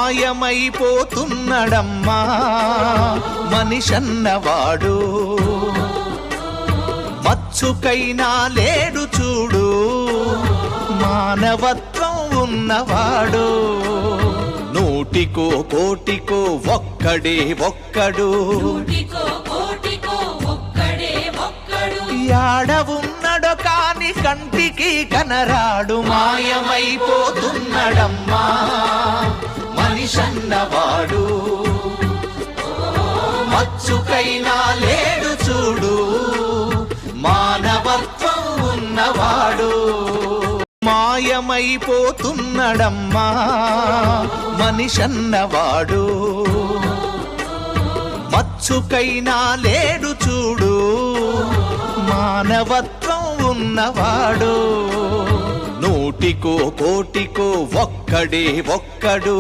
మాయమైపోతున్నడమ్మా మనిషన్నవాడు, మచ్చుకైనా లేడు చూడు మానవత్వం ఉన్నవాడు. నూటికో కోటికో ఒక్కడే ఒక్కడు, యాడ ఉన్నడో కాని కంటికి కనరాడు. మాయమైపోతున్నడమ్మా మనిషన్నవాడు, మచ్చుకైనా లేడు చూడు మానవత్వం ఉన్నవాడు. మాయమైపోతున్నడమ్మా మనిషన్నవాడు, మచ్చుకైనా లేడు చూడు మానవత్వం ఉన్నవాడు. నూటికో కోటికో ఒక్కడే ఒక్కడు.